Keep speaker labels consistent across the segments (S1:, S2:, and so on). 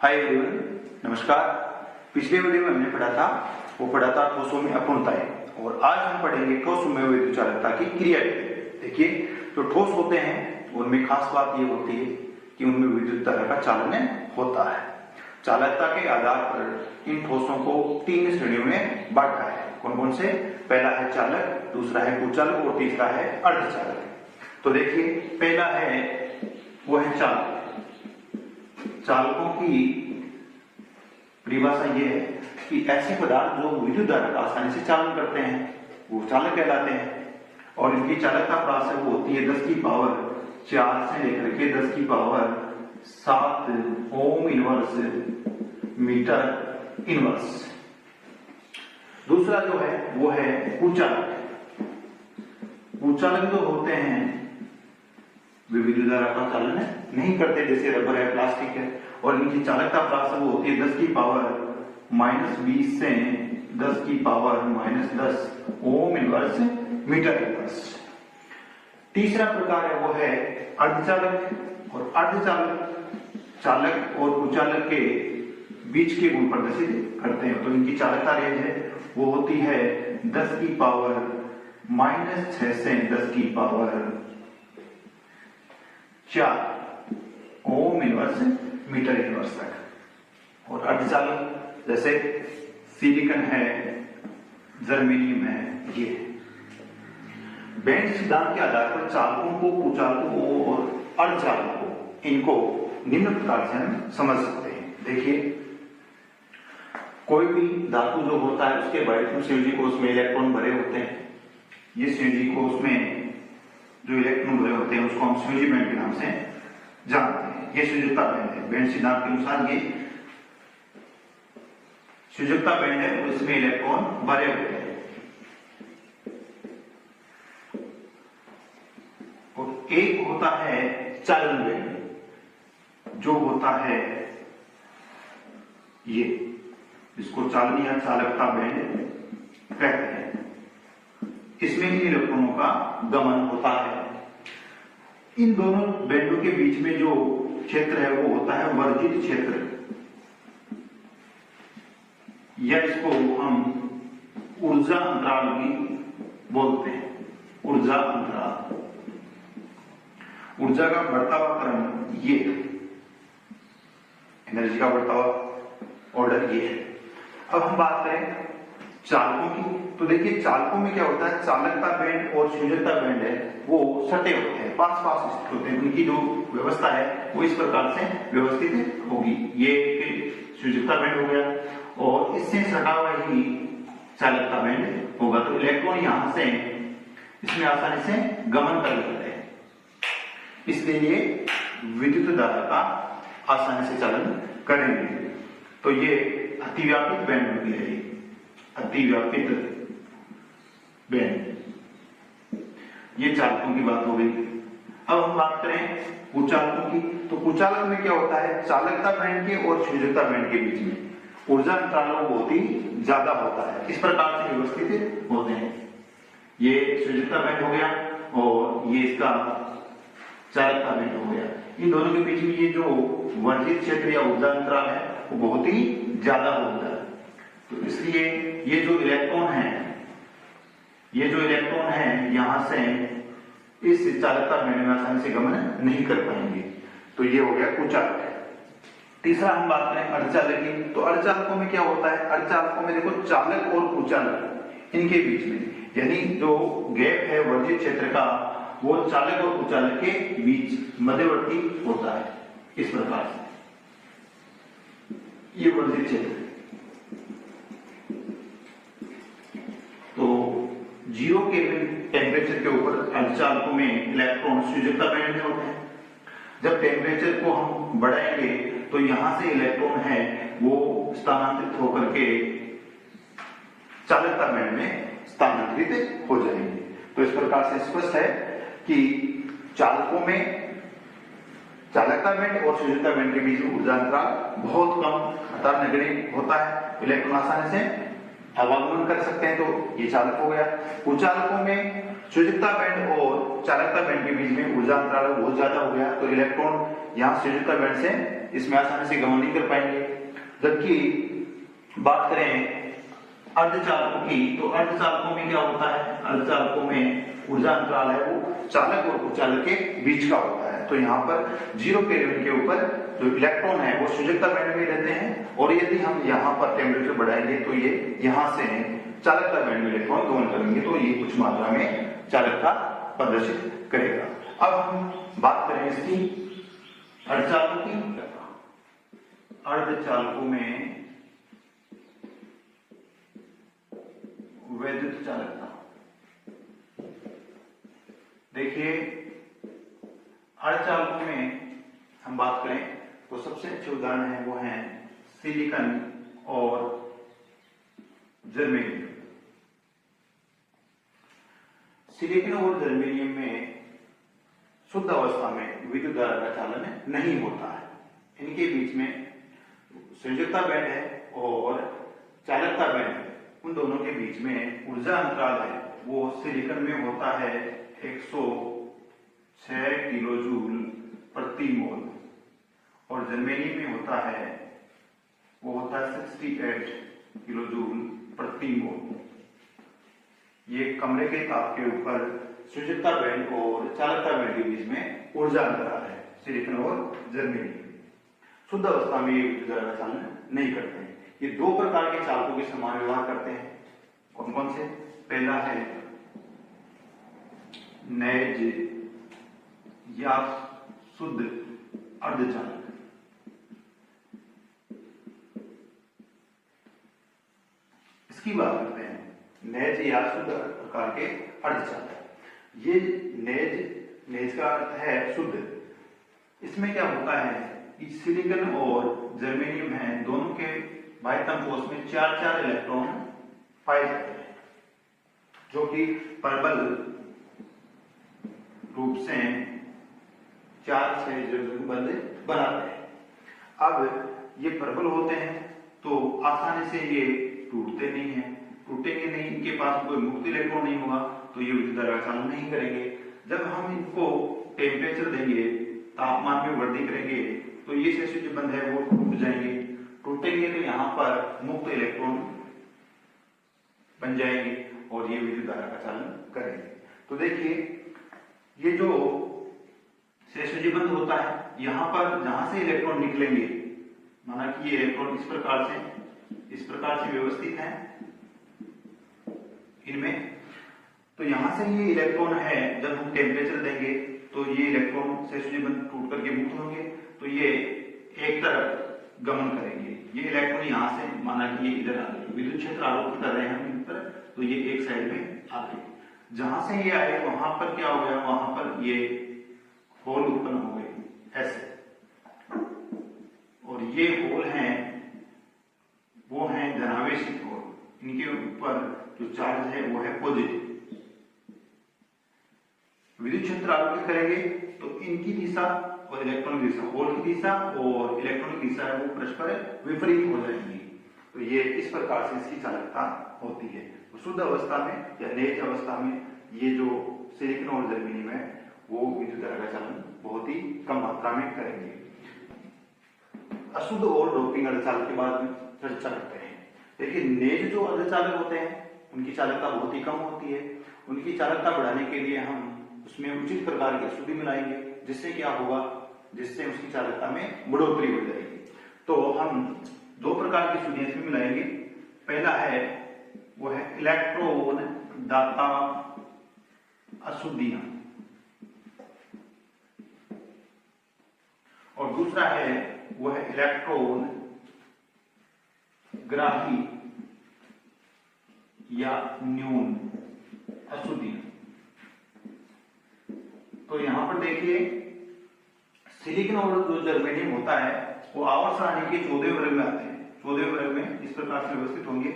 S1: Hi everyone, नमस्कार। पिछले video में हमने पढ़ा था ठोसों में अपूर्णताएं और आज हम पढ़ेंगे ठोसों में विद्युत चालकता की क्रिया। देखिए, जो ठोस होते हैं उनमें खास बात ये होती है कि उनमें विद्युत धारा का चालन होता है। चालकता के आधार पर इन ठोसों को तीन श्रेणियों में बांटा है। कौन कौन से? पहला है चालक, दूसरा है कुचालक और तीसरा है अर्धचालक। तो देखिए, पहला है वो है चालक। चालकों की परिभाषा ये है कि ऐसे पदार्थ जो विद्युत धारा का आसानी से चालन करते हैं वो चालक कहलाते हैं और इनकी चालकता प्राय वो होती है 10 की पावर 4 से लेकर के 10 की power 7 ohm inverse metre inverse. दूसरा जो है वो है कुचालक। कुचालक जो होते हैं वे विद्युत धारा का चालन नहीं करते, जैसे रबर है, प्लास्टिक है, और इनकी चालकता प्राय वो होती है 10 की पावर -20 से 10 की power -10 ohm inverse metre inverse. तीसरा प्रकार है वो है अर्धचालक और अर्धचालक चालक और कुचालक के बीच के गुण प्रदर्शित करते हैं। तो इनकी चालकता रेंज है वो होती है 10 की पावर -6 से 10 की power 4 ohm inverse metre inverse तक। और अर्धचालक जैसे सिलिकॉन है, जर्मेनियम है, ये बैंड सिद्धांत के आधार पर चालकों को, कुचालकों और अर्धचालकों इनको निम्न प्रकार से हम समझ सकते हैं। देखिए, कोई भी धातु जो होता है उसके बाह्य संयोजी कोष में इलेक्ट्रॉन भरे होते हैं। ये संयोजी कोष में जो इलेक्ट्रॉन भरे होते हैं उसको हम संयोजी बैंड के नाम से जानते हैं। ये संयोजकता बैंड है। बैंड सिद्धांत के अनुसार ये संयोजकता बैंड है और इसमें इलेक्ट्रॉन भरे होते हैं। और एक होता है चालन बैंड, जो होता है ये, इसको चालन या चालकता बैंड कहते हैं। इसमें इन इलेक्ट्रॉनों का गमन होता है। इन दोनों बैंडों के बीच में जो क्षेत्र है वो होता है वर्जित क्षेत्र, या इसको हम ऊर्जा अंतराल भी बोलते हैं। ऊर्जा अंतराल, ऊर्जा का बढ़ता हुआ क्रम ये, एनर्जी का बढ़ता हुआ ऑर्डर ये है। अब हम बात करें चालकों की, तो देखिए चालकों में क्या होता है, चालकता बैंड और संयोजकता बैंड है वो सटे होते हैं, पास पास स्थित होते हैं। उनकी जो व्यवस्था है वो इस प्रकार से व्यवस्थित होगी। ये संयोजकता बैंड हो गया और इससे सटा हुआ ही चालकता बैंड होगा। तो इलेक्ट्रॉन यहां से इसमें आसानी से गमन कर लेते हैं, इसलिए ये विद्युत धारा का आसानी से चालन करेंगे। तो ये अतिव्यापित बैंड होती है, अतिव्यापित बैंड। ये चालकों की बात हो गई। अब हम बात करें कुचालकों की, तो कुचालक में क्या होता है, चालकता बैंड के और संयोजकता बैंड के बीच में ऊर्जा अंतराल बहुत ही ज्यादा होता है। इस प्रकार से व्यवस्थित होते हैं। ये संयोजकता बैंड हो गया और ये इसका चालकता बैंड हो गया। इन दोनों के बीच में ये जो वर्जित क्षेत्र या ऊर्जा अंतराल है वो बहुत ही ज्यादा होता है। तो इसलिए ये जो इलेक्ट्रॉन है यहां से इस चालकता बैंड में आसानी से गमन नहीं कर पाएंगे। तो ये हो गया कुचालक। तीसरा हम बात करें अर्धचालक की, तो अर्धचालकों में क्या होता है, अर्धचालकों में देखो चालक और कुचालक इनके बीच में, यानी जो गैप है वर्जित क्षेत्र का वो चालक और कुचालक के बीच मध्यवर्ती होता है। इस प्रकार से ये वर्जित क्षेत्र, तो 0 केल्विन टेम्परेचर के ऊपर अर्धचालकों में इलेक्ट्रॉन संयोजकता बैंड में होते हैं। जब टेम्परेचर को हम बढ़ाएंगे तो यहां से इलेक्ट्रॉन है वो स्थानांतरित होकर के चालकता बैंड में स्थानांतरित हो जाएंगे। तो इस प्रकार से स्पष्ट है कि चालकों में चालकता बैंड और संयोजकता बैंड के बीच में ऊर्जा अंतराल बहुत कम, अर्थात नगण्य होता है। इलेक्ट्रॉन आसानी से आवागमन कर सकते हैं, तो ये चालक हो गया। कुचालकों में शुष्कता बैंड और चालकता बैंड के बीच में ऊर्जा अंतराल बहुत ज्यादा हो गया, तो इलेक्ट्रॉन यहाँ शुष्कता बैंड से इसमें आसानी से गमन नहीं कर पाएंगे। जबकि बात करें अर्धचालकों की, तो अर्धचालकों में क्या होता है, अर्धचालकों में ऊर्जा अंतराल है वो चालक और कुचालक के बीच का होता है। तो यहाँ पर 0 केल्विन के ऊपर जो इलेक्ट्रॉन है वो शुष्कता बैंड में रहते हैं, और यदि हम यहाँ पर टेम्परेचर बढ़ाएंगे तो ये यहाँ से चालकता बैंड में इलेक्ट्रॉन गमन करेंगे, तो ये कुछ मात्रा में चालकता प्रदर्शित करेगा। अब हम बात करें इसकी अर्धचालकों की। अर्धचालकों में वैद्युत चालकता, देखिए अर्धचालकों में हम बात करें तो सबसे अच्छे उदाहरण है वो हैं सिलिकॉन और जर्मेनियम। सिलिकॉन और जर्मेनियम में शुद्ध अवस्था में विद्युत धारा का चालन नहीं होता है। इनके बीच में संयोजकता बैंड है और चालकता बैंड है, उन दोनों के बीच में ऊर्जा अंतराल है वो सिलिकॉन में होता है 106 किलो जूल प्रति मोल, और जर्मेनियम में होता है वो होता है 68 किलो जूल प्रति मोल। ये कमरे के ताप के ऊपर शुष्कता बैंड और चालकता बैंड के बीच में ऊर्जा अंतराल है सिलिकॉन और जर्मेनियम। शुद्ध अवस्था में ये विद्युत धारा का चालन नहीं करते हैं। ये दो प्रकार के चालकों के समान व्यवहार करते हैं। कौन कौन से? पहला है नैज या शुद्ध अर्धचालक। इसकी बात करते हैं, नैज या शुद्ध प्रकार के अर्धचालक। ये नेज का अर्थ है शुद्ध। इसमें क्या होता है कि सिलिकॉन और जर्मेनियम है, दोनों के बाह्यतम कोश में 4-4 इलेक्ट्रॉन पाए जाते हैं, जो कि प्रबल रूप से 4-6 बंध बनाते हैं। अब ये प्रबल होते हैं तो आसानी से ये टूटते नहीं हैं, टूटेंगे नहीं, इनके पास कोई मुक्त इलेक्ट्रॉन नहीं होगा, तो ये विद्युत धारा का चालन नहीं करेंगे। जब हम इनको टेम्परेचर देंगे, तापमान में वृद्धि करेंगे, तो ये शेष जो बंध है वो टूट जाएंगे। टूटेंगे तो यहाँ पर मुक्त इलेक्ट्रॉन बन जाएंगे और ये विद्युत धारा का चालन करेंगे। तो देखिए ये जो शेषोजी बंध होता है, यहाँ पर जहां से इलेक्ट्रॉन निकलेंगे, माना कि ये इलेक्ट्रॉन इस प्रकार से व्यवस्थित है इनमें, तो यहां से ये इलेक्ट्रॉन है, जब हम टेम्परेचर देंगे तो ये इलेक्ट्रॉन शेषोजी बंध टूट करके मुक्त होंगे, तो ये एक तरफ गमन करेंगे। ये इलेक्ट्रॉन यहाँ से, माना कि ये इधर आ गए, विद्युत क्षेत्र आरोपित कर रहे हैं हम इन पर, तो ये एक साइड में आ गए। जहां से ये आए वहां पर क्या हो गया, वहां पर ये होल उत्पन्न हो गए ऐसे, और ये होल हैं वो हैं धनावेशित होल। इनके ऊपर जो चार्ज है वो है पॉजिटिव। विद्युत क्षेत्र आरोपित करेंगे तो इनकी दिशा और इलेक्ट्रॉन की दिशा, होल की दिशा और इलेक्ट्रॉन की दिशा है वो परस्पर विपरीत हो जाएंगी। तो ये इस प्रकार से इसकी चालकता होती है। तो शुद्ध अवस्था में या नेज अवस्था में ये जो सिलिकॉन और जर्मेनियम है वो विद्युत धारा का चालन बहुत ही कम मात्रा में करेंगे। अशुद्ध और डोपिंग अर्धचालक के बाद में चर्चा करते हैं। देखिए नेज जो अर्धचालक होते हैं उनकी चालकता बहुत ही कम होती है। उनकी चालकता बढ़ाने के लिए हम उसमें उचित प्रकार की अशुद्धि मिलाएंगे, जिससे क्या होगा, जिससे उसकी चालकता में बढ़ोतरी हो जाएगी। तो हम दो प्रकार की अशुद्धियां इसमें मिलाएंगे। पहला है वो है इलेक्ट्रॉन दाता अशुद्धियां, और दूसरा है वो है इलेक्ट्रॉन ग्राही या न्यून अशुद्धियां। तो यहां पर देखिए सिलिकॉन और जो जर्मेनियम होता है वो आवर्त सारणी के 14वें वर्ग में आते हैं। 14वें वर्ग में इस प्रकार से व्यवस्थित होंगे,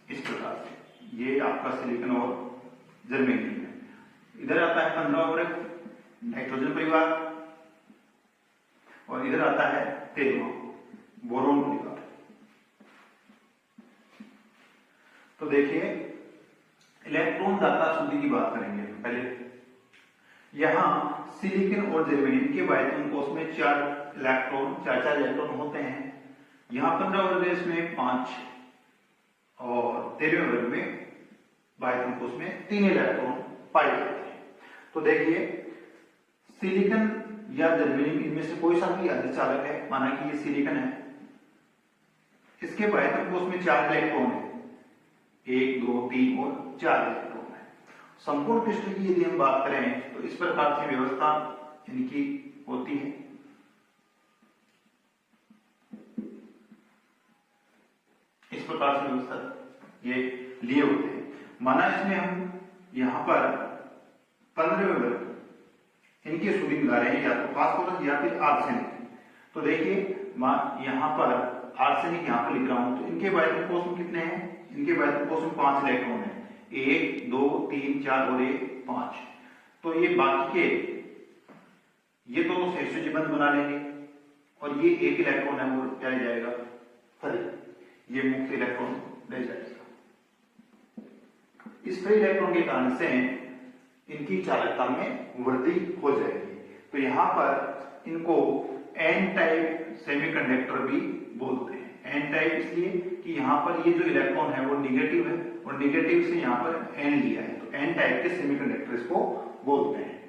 S1: इस प्रकार से। ये आपका सिलिकॉन और जर्मेनियम है। इधर आता है 15वां वर्ग नाइट्रोजन परिवार, और इधर आता है 13वां बोरोन परिवार। तो देखिए इलेक्ट्रॉन दाता अशुद्धि की बात करेंगे पहले। यहाँ सिलिकॉन और जर्मेनियम के बायतुम कोष में चार चार इलेक्ट्रॉन होते हैं। यहाँ 15 वर्ग इसमें 5 और 13वें वर्ग में बायतुम कोष में 3 इलेक्ट्रॉन पाए जाते हैं। तो देखिए सिलिकॉन या जर्मेनियम इनमें से कोई सा भी अर्धचालक है, माना कि ये सिलिकॉन है, इसके बायतुम कोष में 4 इलेक्ट्रॉन है, 1 2 3 और 4 इलेक्ट्रॉन है। संपूर्ण क्रिस्टल की यदि हम बात करें तो इस प्रकार से व्यवस्था इनकी होती है। इस प्रकार से व्यवस्था ये लिए होते हैं। माना इसमें हम यहाँ पर 15वें वर्ग इनकी अशुद्धि मिला रहे हैं, या तो फास्फोरस या फिर आर्सेनिक। तो देखिए यहाँ पर आर्सेनिक यहाँ पर लिख रहा हूं, तो इनके बायतुम कोष में कितने हैं? इनके बायतुम कोष में 5 इलेक्ट्रॉन है, 1 2 3 4 और 1 5। तो ये बाकी के ये तो सहसुजी बंध बना लेंगे और ये 1 इलेक्ट्रॉन है वो क्या जाएगा? फ्री, ये मुक्त इलेक्ट्रॉन ले जाएगा। इस फ्री इलेक्ट्रॉन के कारण से इनकी चालकता में वृद्धि हो जाएगी। तो यहाँ पर इनको एन टाइप सेमीकंडक्टर भी बोलते हैं। एन टाइप इसलिए कि यहाँ पर ये जो इलेक्ट्रॉन है वो निगेटिव है और निगेटिव से यहाँ पर एन लिया है, तो एन टाइप के सेमीकंडक्टर इसको बोलते हैं।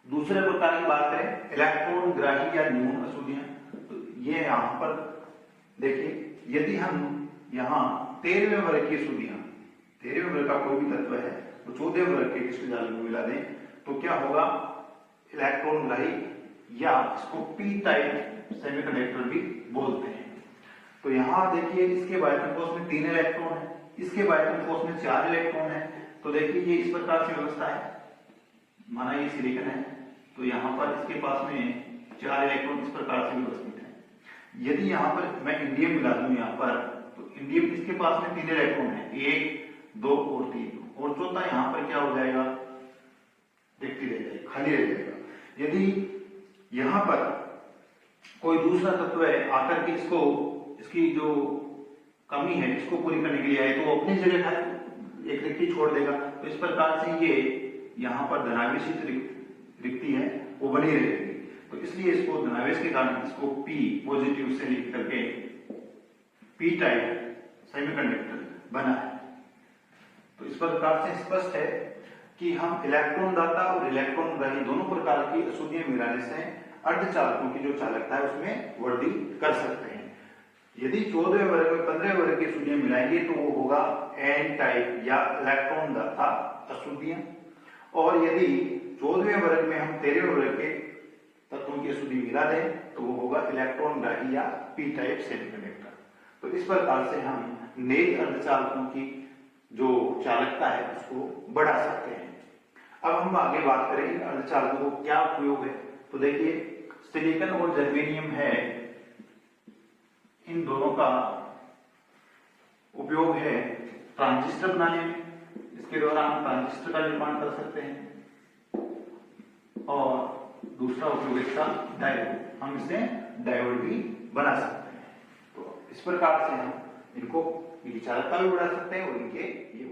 S1: दूसरे प्रकार की बात करें इलेक्ट्रॉन ग्राही या न्यून अशुद्धियां, तो ये यहाँ पर देखिए यदि हम यहाँ 13वें वर्ग की अशुद्धियां, 13वें वर्ग का कोई भी तत्व है तो 14वें वर्ग के क्रिस्टल जाल में मिला दें तो क्या होगा? इलेक्ट्रॉन ग्राही, या इसको पी टाइप सेमीकंडक्टर भी बोलते हैं। तो यहाँ देखिए इसके बायतुम कोष में 3 इलेक्ट्रॉन है, इसके बायतुम कोष में 4 इलेक्ट्रॉन है। तो देखिए ये इस प्रकार से व्यवस्था है। माना ये सिलिकॉन है तो यहाँ पर इसके पास में 4 इलेक्ट्रॉन इस प्रकार से व्यवस्थित है। यदि यहाँ पर मैं इंडियम मिला दूं यहाँ पर, तो इंडियम इसके पास में 3 इलेक्ट्रॉन है, 1 2 और 3, और चौथा यहाँ पर क्या हो जाएगा? रिक्त रह जाएगा, खाली रह जाएगा। यदि यहाँ पर कोई दूसरा तत्व है आकर के इसकी जो कमी है इसको पूरी करने के लिए आए तो वो अपनी जगह एक रिक्ति छोड़ देगा। तो इस प्रकार से ये यहाँ पर धनावेशित रिक्ति है वो बनी रहेगी। तो इसलिए इसको धनावेश के कारण इसको P पॉजिटिव से लिख करके P टाइप सेमीकंडक्टर बना है। तो इस प्रकार से स्पष्ट है कि हम इलेक्ट्रॉन दाता और इलेक्ट्रॉन ग्राही दोनों प्रकार की अशुद्धियां मिलाने से अर्धचालकों की जो चालकता है उसमें वृद्धि कर सकते हैं। यदि 14वें वर्ग में 15वें वर्ग की अशुद्धियां मिलाएंगे तो वो होगा एन टाइप या इलेक्ट्रॉन दाता अशुद्धियां, और यदि 14वें वर्ग में हम 13वें वर्ग के तत्वों की अशुद्धि मिला दें तो वो होगा इलेक्ट्रॉन ग्राही या पी टाइप सेमीकंडक्टर। तो इस प्रकार से हम नए अर्धचालकों की जो चालकता है उसको बढ़ा सकते हैं। अब हम आगे बात करें अर्धचालकों को क्या उपयोग है। तो देखिए सिलिकॉन और जर्मेनियम है, इन दोनों का उपयोग है ट्रांजिस्टर बनाने में, इसके द्वारा हम ट्रांजिस्टर का निर्माण कर सकते हैं। और दूसरा उपयोग इसका डायोड, हम इसे डायोड भी बना सकते हैं। तो इस प्रकार से हम इनको इनकी चालकता भी बढ़ा सकते हैं और इनके ये